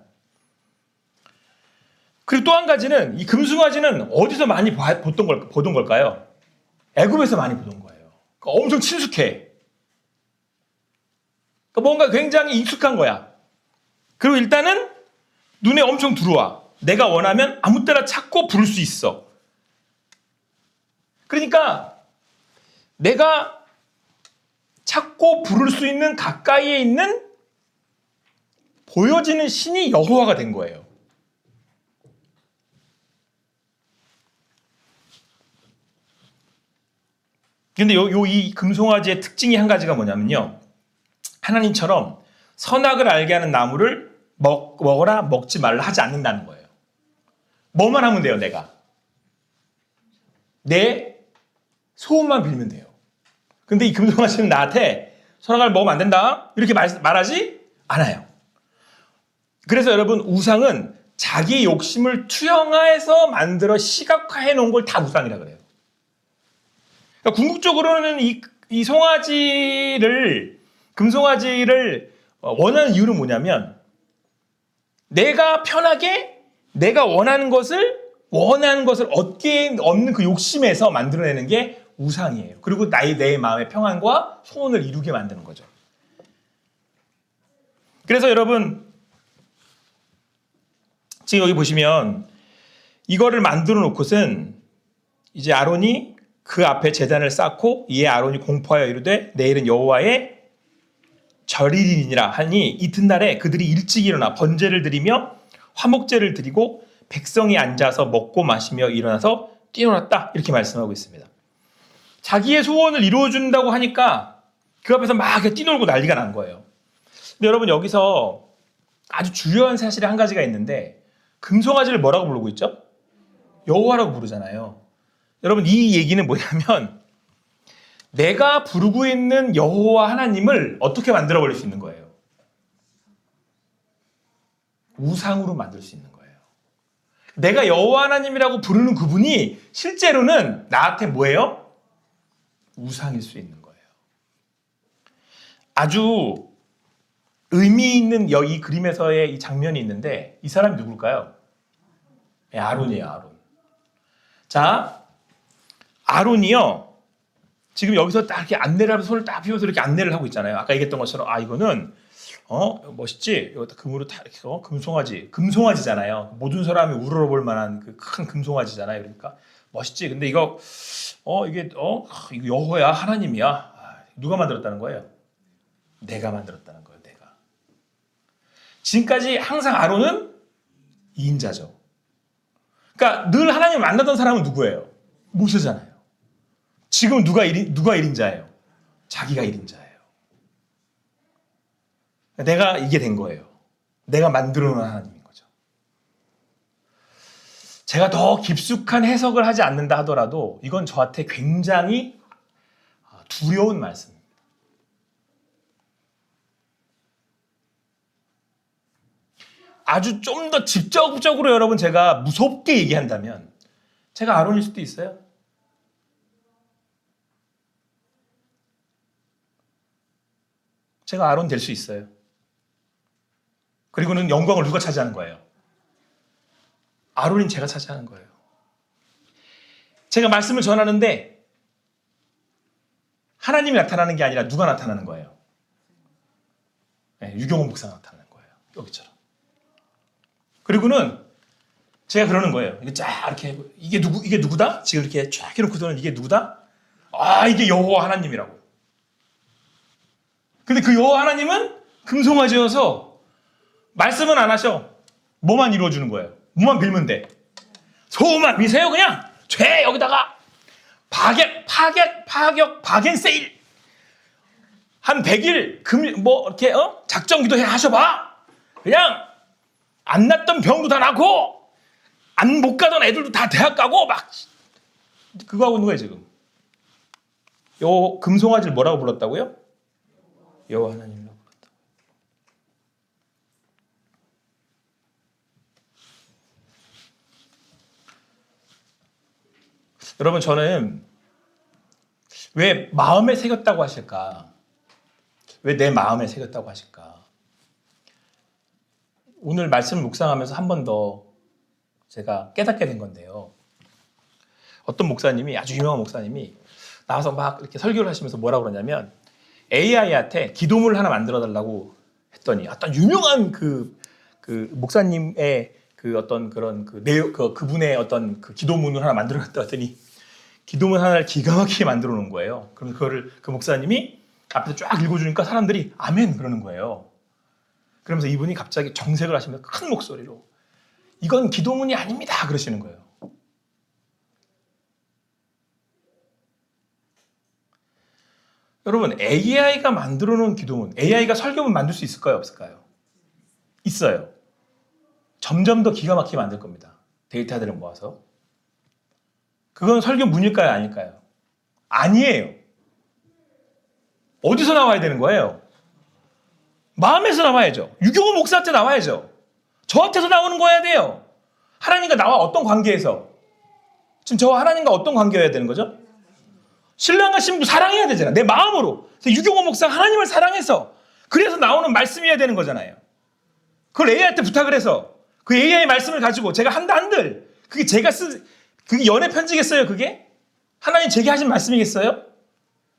그리고 또 한 가지는 이 금송아지는 어디서 많이 보던 걸까요? 애굽에서 많이 보던 거예요. 그러니까 엄청 친숙해. 그러니까 뭔가 굉장히 익숙한 거야. 그리고 일단은 눈에 엄청 들어와. 내가 원하면 아무 때나 찾고 부를 수 있어. 그러니까 내가 찾고 부를 수 있는 가까이에 있는 보여지는 신이 여호와가 된 거예요. 근데 이 금송아지의 특징이 한 가지가 뭐냐면요. 하나님처럼 선악을 알게 하는 나무를 먹어라 먹지 말라 하지 않는다는 거예요. 뭐만 하면 돼요, 내가. 내 소원만 빌면 돼요. 근데 이 금송아지는 나한테 선악을 먹으면 안 된다 이렇게 말하지 않아요. 그래서 여러분 우상은 자기 욕심을 투영해서 만들어 시각화해 놓은 걸 다 우상이라 그래요. 그러니까 궁극적으로는 이 금송아지를 원하는 이유는 뭐냐면 내가 편하게 내가 원하는 것을 얻는 그 욕심에서 만들어내는 게 우상이에요. 그리고 내 마음의 평안과 소원을 이루게 만드는 거죠. 그래서 여러분 지금 여기 보시면 이거를 만들어 놓고선 이제 아론이 그 앞에 제단을 쌓고 이에 아론이 공포하여 이르되 내일은 여호와의 절일이니라 하니 이튿날에 그들이 일찍 일어나 번제를 드리며 화목제를 드리고 백성이 앉아서 먹고 마시며 일어나서 뛰어났다 이렇게 말씀하고 있습니다. 자기의 소원을 이루어준다고 하니까 그 앞에서 막 뛰놀고 난리가 난 거예요. 근데 여러분 여기서 아주 중요한 사실이 한 가지가 있는데 금송아지를 뭐라고 부르고 있죠? 여호와라고 부르잖아요. 여러분 이 얘기는 뭐냐면 내가 부르고 있는 여호와 하나님을 어떻게 만들어버릴 수 있는 거예요? 우상으로 만들 수 있는 거예요. 내가 여호와 하나님이라고 부르는 그분이 실제로는 나한테 뭐예요? 우상일 수 있는 거예요. 아주 의미 있는 이 그림에서의 이 장면이 있는데 이 사람이 누굴까요? 아론이에요. 아론. 자, 아론이요. 지금 여기서 딱 이렇게 안내를 하면서 손을 딱 펴면서 이렇게 안내를 하고 있잖아요. 아까 얘기했던 것처럼 이거는 멋있지? 이거 금으로 다 이렇게 금송아지잖아요. 모든 사람이 우러러볼 만한 그 큰 금송아지잖아요. 그러니까 멋있지? 근데 이거 이거 여호야 하나님이야. 누가 만들었다는 거예요? 내가 만들었다는 거예요. 내가. 지금까지 항상 아론은 2인자죠. 그러니까 늘 하나님을 만나던 사람은 누구예요? 모세잖아요. 지금 누가 1인자예요? 자기가 1인자예요. 내가 이게 된 거예요. 내가 만들어 놓은 하나님인 거죠. 제가 더 깊숙한 해석을 하지 않는다 하더라도 이건 저한테 굉장히 두려운 말씀입니다. 아주 좀 더 직접적으로 여러분 제가 무섭게 얘기한다면 제가 아론일 수도 있어요. 제가 아론 될 수 있어요. 그리고는 영광을 누가 차지하는 거예요? 아론인 제가 차지하는 거예요. 제가 말씀을 전하는데 하나님이 나타나는 게 아니라 누가 나타나는 거예요? 유경호 목사가 나타나는 거예요. 여기처럼. 그리고는 제가 그러는 거예요. 이게 쫙 이렇게 이게 누구다? 지금 이렇게 쫙 해놓고서는 이게 누구다? 이게 여호와 하나님이라고. 근데 그 여호와 하나님은 금송아지여서 말씀은 안 하셔. 뭐만 이루어주는 거예요. 뭐만 빌면 돼. 소만 미세요 그냥. 죄 여기다가 파격 박앤세일 한 100일 이렇게 작정 기도해 하셔봐. 그냥 안 났던 병도 다 낫고 안 못 가던 애들도 다 대학 가고 막 그거 하고 있는 거예요 지금. 요 금송아지를 뭐라고 불렀다고요? 여호와 하나님이라고 불렀다고. 여러분 저는 왜 마음에 새겼다고 하실까? 왜 내 마음에 새겼다고 하실까? 오늘 말씀을 묵상하면서 한 번 더 제가 깨닫게 된 건데요. 어떤 목사님이, 아주 유명한 목사님이 나와서 막 이렇게 설교를 하시면서 뭐라고 그러냐면 AI한테 기도문을 하나 만들어 달라고 했더니 어떤 유명한 그 목사님의 그 어떤 그런 그분의 어떤 그 기도문을 하나 만들어 갔다 했더니 기도문 하나를 기가 막히게 만들어 놓은 거예요. 그럼 그거를 그 목사님이 앞에서 쫙 읽어주니까 사람들이 아멘 그러는 거예요. 그러면서 이분이 갑자기 정색을 하시면서 큰 목소리로 이건 기도문이 아닙니다 그러시는 거예요. 여러분 AI가 만들어 놓은 기도문, AI가 설교문 만들 수 있을까요? 없을까요? 있어요. 점점 더 기가 막히게 만들 겁니다. 데이터들을 모아서. 그건 설교문일까요? 아닐까요? 아니에요. 어디서 나와야 되는 거예요? 마음에서 나와야죠. 유경호 목사한테 나와야죠. 저한테서 나오는 거여야 돼요. 하나님과 나와 어떤 관계에서? 지금 저와 하나님과 어떤 관계여야 되는 거죠? 신랑과 신부 사랑해야 되잖아. 내 마음으로. 유경호 목사가 하나님을 사랑해서 그래서 나오는 말씀이어야 되는 거잖아요. 그걸 AI한테 부탁을 해서 그 AI 말씀을 가지고 제가 한들 그게 제가 그게 연애 편지겠어요? 그게? 하나님 제게 하신 말씀이겠어요?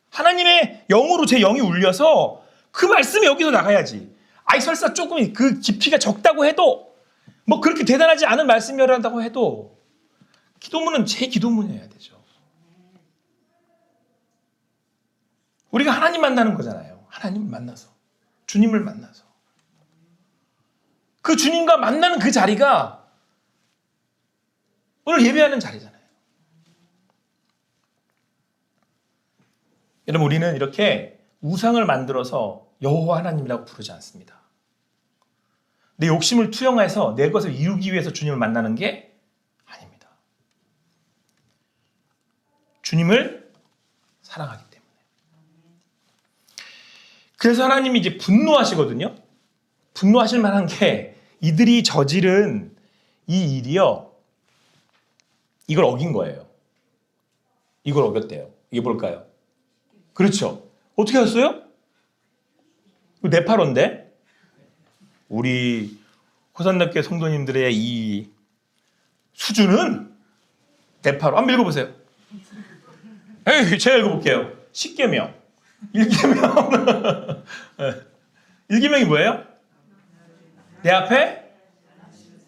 하나님의 영으로 제 영이 울려서 그 말씀이 여기서 나가야지. 아이 설사 조금 그 깊이가 적다고 해도 뭐 그렇게 대단하지 않은 말씀이라고 해도 기도문은 제 기도문이어야 되죠. 우리가 하나님 만나는 거잖아요. 하나님을 만나서 주님을 만나서 그 주님과 만나는 그 자리가 오늘 예배하는 자리잖아요. 여러분 우리는 이렇게 우상을 만들어서 여호와 하나님이라고 부르지 않습니다. 내 욕심을 투영해서 내 것을 이루기 위해서 주님을 만나는 게 아닙니다. 주님을 사랑하기 때문에. 그래서 하나님이 이제 분노하시거든요. 분노하실 만한 게 이들이 저지른 이 일이요. 이걸 어긴 거예요. 이걸 어겼대요. 이게 뭘까요? 그렇죠. 어떻게 하셨어요? 네팔어인데 우리 호산납교회 성도님들의 이 수준은 네팔어. 한번 읽어보세요. 에이, 제가 읽어볼게요. 10계명. 1계명. 1계명이 뭐예요? 내 앞에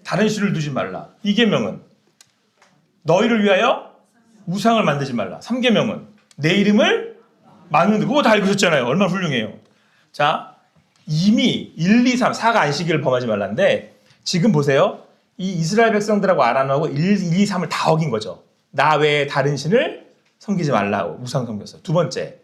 다른 신을 두지 말라. 2계명은 너희를 위하여 우상을 만들지 말라. 3계명은 내 이름을 만드는 그거 다 읽으셨잖아요. 얼마나 훌륭해요. 자, 이미 1, 2, 3, 4가 안식일을 범하지 말라는데 지금 보세요. 이 이스라엘 백성들하고 아란하고 1, 2, 3을 다 어긴 거죠. 나 외에 다른 신을 섬기지 말라고 우상 섬겼어요. 두 번째,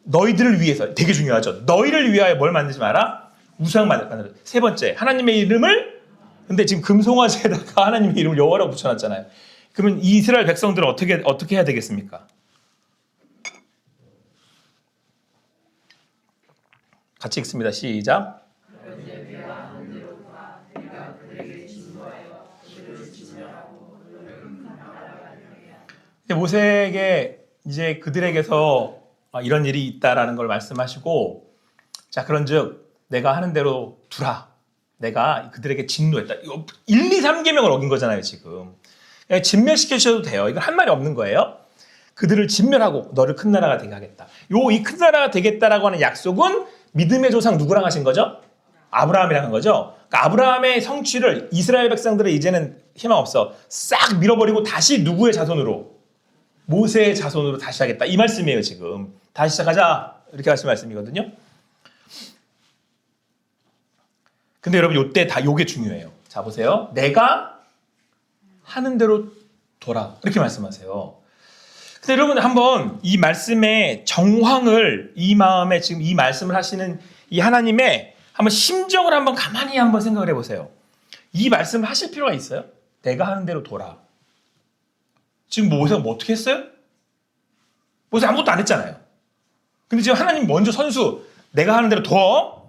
너희들을 위해서 되게 중요하죠. 너희를 위하여 뭘 만들지 마라? 우상 만들어. 세 번째, 하나님의 이름을 근데 지금 금송아지에다가 하나님의 이름을 여호와라고 붙여놨잖아요. 그러면 이 이스라엘 백성들은 어떻게 해야 되겠습니까? 같이 읽습니다. 시작. 모세에게 이제 그들에게서 이런 일이 있다라는 걸 말씀하시고, 자 그런즉 내가 하는 대로 두라. 내가 그들에게 진노했다. 1, 2, 3계명을 어긴 거잖아요 지금. 진멸시켜 주셔도 돼요. 이건 한 말이 없는 거예요. 그들을 진멸하고 너를 큰 나라가 되게 하겠다. 이 큰 나라가 되겠다라고 하는 약속은 믿음의 조상 누구랑 하신 거죠? 아브라함이랑 한 거죠. 그러니까 아브라함의 성취를 이스라엘 백성들은 이제는 희망 없어. 싹 밀어버리고 다시 누구의 자손으로? 모세의 자손으로 다시 하겠다. 이 말씀이에요 지금. 다시 시작하자. 이렇게 하신 말씀이거든요. 근데 여러분 요때 다 요게 중요해요. 자 보세요. 내가 하는 대로 둬라. 이렇게 말씀하세요. 근데 여러분 한번 이 말씀의 정황을 이 마음에 지금 이 말씀을 하시는 이 하나님의 한번 심정을 한번 가만히 한번 생각을 해보세요. 이 말씀을 하실 필요가 있어요? 내가 하는 대로 둬라. 지금 모세가 뭐 어떻게 했어요? 모세 아무것도 안 했잖아요. 근데 지금 하나님 먼저 선수 내가 하는 대로 둬.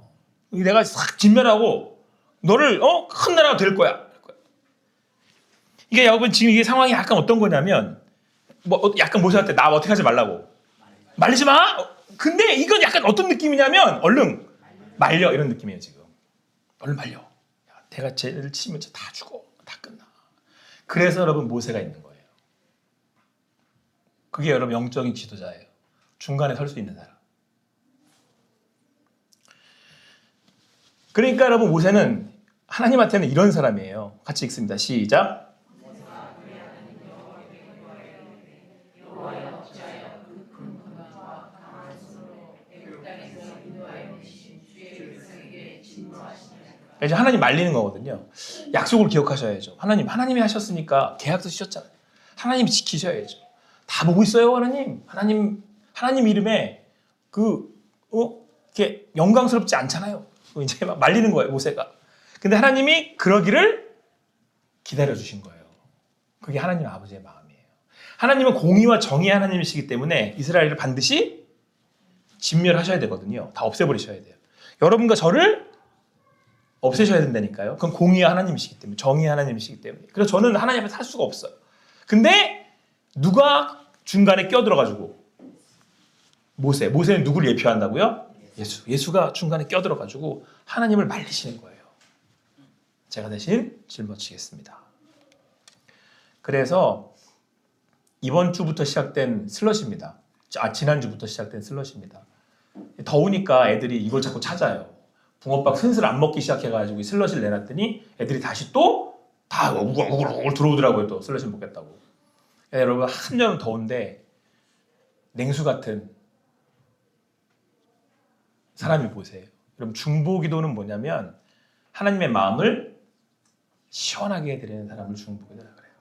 내가 싹 진멸하고 너를 큰 나라가 될 거야. 이게 여러분 지금 이게 상황이 약간 어떤 거냐면 뭐 약간 모세한테 나 어떻게 하지 말라고 말리지 마. 근데 이건 약간 어떤 느낌이냐면 얼른 말려 이런 느낌이에요 지금. 얼른 말려. 야, 내가 쟤를 치면 다 죽어. 다 끝나. 그래서 여러분 모세가 있는 거예요. 그게 여러분 영적인 지도자예요. 중간에 설 수 있는 사람. 그러니까 여러분 모세는 하나님한테는 이런 사람이에요. 같이 읽습니다. 시작. 이제 하나님 말리는 거거든요. 약속을 기억하셔야죠. 하나님이 하셨으니까 계약서 쓰셨잖아요. 하나님이 지키셔야죠. 다 보고 있어요, 하나님. 하나님 이름에 이렇게 영광스럽지 않잖아요. 이제 막 말리는 거예요, 모세가. 근데 하나님이 그러기를 기다려 주신 거예요. 그게 하나님 아버지의 마음이에요. 하나님은 공의와 정의의 하나님이시기 때문에 이스라엘을 반드시 진멸하셔야 되거든요. 다 없애버리셔야 돼요. 여러분과 저를 없애셔야 된다니까요. 그건 공의의 하나님이시기 때문에, 정의의 하나님이시기 때문에. 그래서 저는 하나님 앞에 살 수가 없어요. 근데 누가 중간에 껴들어가지고 모세는 누구를 예표한다고요? 예수가 중간에 껴들어가지고 하나님을 말리시는 거예요. 제가 대신 짊어지겠습니다. 그래서 이번 주부터 시작된 슬러시입니다. 지난주부터 시작된 슬러시입니다. 더우니까 애들이 이걸 자꾸 찾아요. 붕어빵 슬슬 안 먹기 시작해가지고 슬러시를 내놨더니 애들이 다시 또 다 우글우글 들어오더라고요. 또 슬러시 먹겠다고. 여러분 한여름 더운데 냉수 같은 사람이 보세요. 여러분 중보기도는 뭐냐면 하나님의 마음을 시원하게 해드리는 사람을 중보기도라 그래요.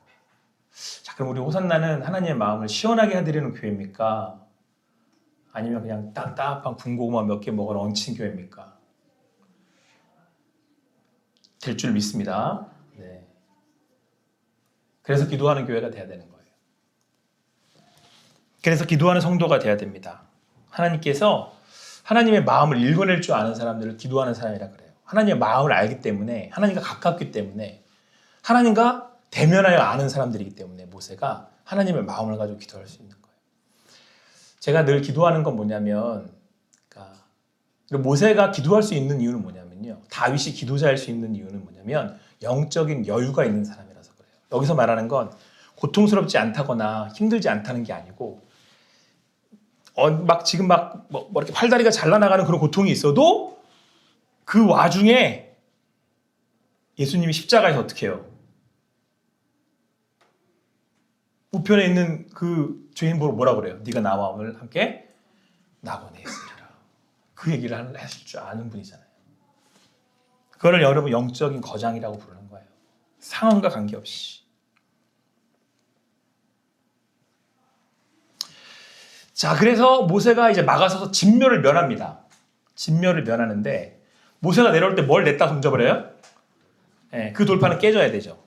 자, 그럼 우리 호산나는 하나님의 마음을 시원하게 해드리는 교회입니까? 아니면 그냥 답답한 군고구마 몇 개 먹으러 얹힌 교회입니까? 될 줄 믿습니다. 네. 그래서 기도하는 교회가 돼야 되는 거예요. 그래서 기도하는 성도가 돼야 됩니다. 하나님께서 하나님의 마음을 읽어낼 줄 아는 사람들을 기도하는 사람이라 그래요. 하나님의 마음을 알기 때문에, 하나님과 가깝기 때문에, 하나님과 대면하여 아는 사람들이기 때문에 모세가 하나님의 마음을 가지고 기도할 수 있는 거예요. 제가 늘 기도하는 건 뭐냐면, 모세가 기도할 수 있는 이유는 뭐냐면요. 다윗이 기도자일 수 있는 이유는 뭐냐면 영적인 여유가 있는 사람이라서 그래요. 여기서 말하는 건 고통스럽지 않다거나 힘들지 않다는 게 아니고 지금 이렇게 팔다리가 잘라나가는 그런 고통이 있어도 그 와중에 예수님이 십자가에서 어떻게 해요? 우편에 있는 그 죄인 보러 뭐라 그래요? 네가 나와 오늘 함께 낙원에 있으리라. 그 얘기를 하실 줄 아는 분이잖아요. 그거를 여러분 영적인 거장이라고 부르는 거예요. 상황과 관계없이. 자, 그래서 모세가 이제 막아서서 진멸을 면합니다. 진멸을 면하는데 모세가 내려올 때 뭘 냈다 던져버려요? 네, 그 돌파는 깨져야 되죠.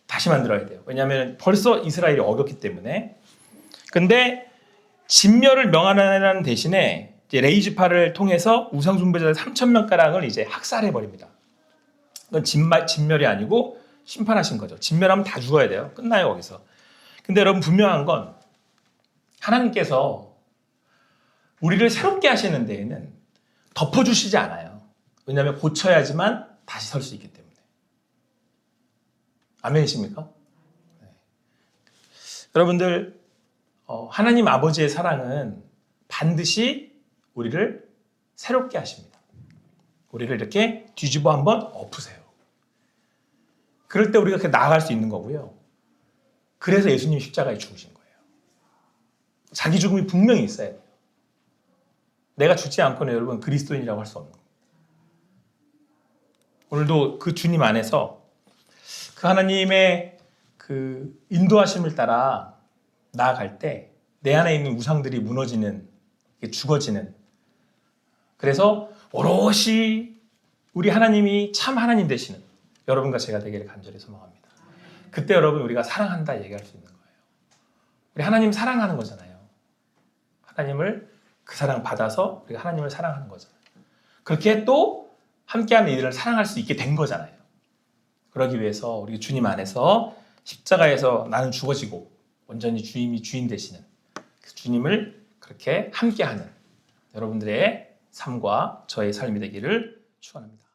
다시 만들어야 돼요. 왜냐하면 벌써 이스라엘이 어겼기 때문에. 근데 진멸을 명하는 대신에 이제 레이즈파를 통해서 우상 숭배자들 3,000명가량을 이제 학살해 버립니다. 이건 진멸이 아니고 심판하신 거죠. 진멸하면 다 죽어야 돼요. 끝나요 거기서. 근데 여러분 분명한 건 하나님께서 우리를 새롭게 하시는 데에는 덮어주시지 않아요. 왜냐하면 고쳐야지만 다시 설 수 있기 때문에. 아멘이십니까? 네. 여러분들 하나님 아버지의 사랑은 반드시 우리를 새롭게 하십니다. 우리를 이렇게 뒤집어 한번 엎으세요. 그럴 때 우리가 그렇게 나아갈 수 있는 거고요. 그래서 예수님이 십자가에 죽으신 거예요. 자기 죽음이 분명히 있어야 돼요. 내가 죽지 않고는 여러분 그리스도인이라고 할 수 없는 거예요. 오늘도 그 주님 안에서 그 하나님의 그 인도하심을 따라 나아갈 때 내 안에 있는 우상들이 무너지는, 죽어지는, 그래서 오롯이 우리 하나님이 참 하나님 되시는 여러분과 제가 되기를 간절히 소망합니다. 그때 여러분 우리가 사랑한다 얘기할 수 있는 거예요. 우리 하나님 사랑하는 거잖아요. 하나님을 그 사랑 받아서 우리가 하나님을 사랑하는 거잖아요. 그렇게 또 함께하는 이들을 사랑할 수 있게 된 거잖아요. 그러기 위해서 우리 주님 안에서 십자가에서 나는 죽어지고 온전히 주님이 주인 되시는 그 주님을 그렇게 함께하는 여러분들의 삶과 저의 삶이 되기를 축원합니다.